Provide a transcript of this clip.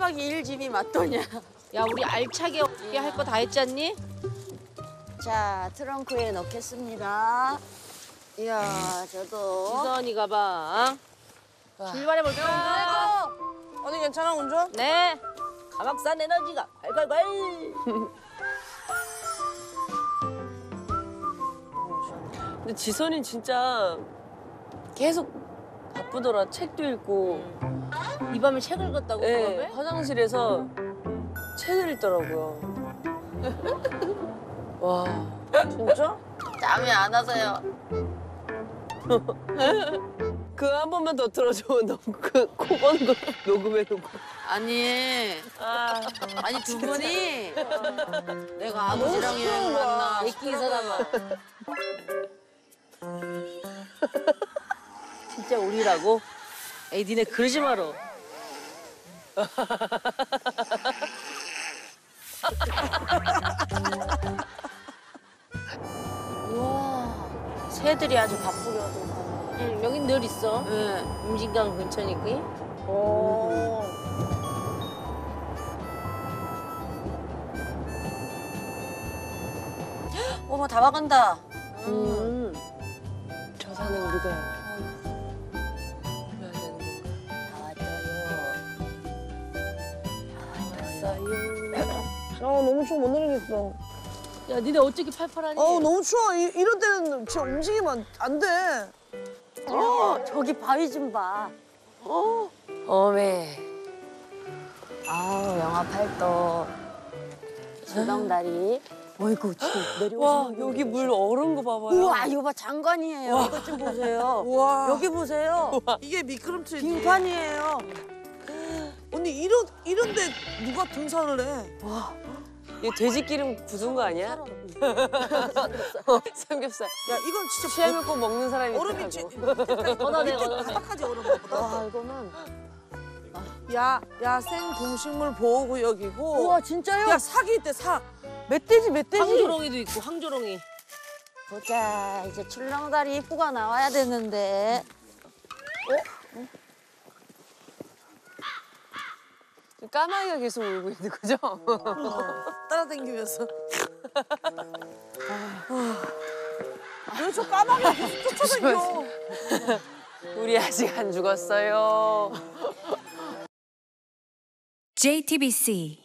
1박 2일 짐이 맞더냐. 야, 우리 알차게 할 거 다 했지 않니? 자, 트렁크에 넣겠습니다. 이야, 저도. 지선이 가방. 출발해볼까? 언니 괜찮아, 운전? 네. 가막산 에너지가 콸콸콸. 근데 지선이 진짜 계속 바쁘더라. 책도 읽고. 이 밤에 책을 읽었다고, 그 네, 밤에? 화장실에서 책을 읽더라고요. 와. 진짜? 짬이 안 와서요. 그 한 번만 더 들어줘. 너무 코 고는 거 녹음해놓고. 아니, 아, 아니 두 분이 내가 아버지랑 여행 갔나. 애끼 사람아. 진짜 우리라고? 에이, 니네 그러지 마라. 우와, 새들이 아주 바쁘게 오더라고요. 응, 여긴 늘 있어. 네. 임진강 근처니까. 오. 어머, 다 와간다. 저 산에 우리가 가야 되는 건가? 다 왔어요. 너무 추워. 못 내리겠어. 야, 니네 어떻게 팔팔하니? 너무 추워. 이런 때는 진짜 움직이면 안 돼. 저기 바위 좀 봐. 어메. 아우, 영하 8도. 줄넘다리. 어이구, 지금 내려오시는 와, 분들 여기 물 계셔. 얼은 거 봐봐요. 우와, 이거 봐, 장관이에요. 이것 좀 보세요. 우와. 여기 보세요. 이게 미끄럼틀이지. 빙판이에요. 언니 이런데 누가 등산을 해? 이 돼지 기름 부순 거 아니야? 삼겹살. 야, 이건 진짜 취하면 꼭 먹는 사람이 얼음이 있더라고. 걷어내. 바닥까지 얼음 보다. 와, 이거는. 야생 동식물 보호구역이고. 우와, 진짜요? 야, 삭이 있대, 삭. 멧돼지, 멧돼지. 황조롱이도 있고, 황조롱이. 보자, 이제 출렁다리 입구가 나와야 되는데. 까마귀가 계속 울고 있는 거죠? 따라다니면서. 왜 저 까마귀가 계속 쫓아다녀? 우리 아직 안 죽었어요. JTBC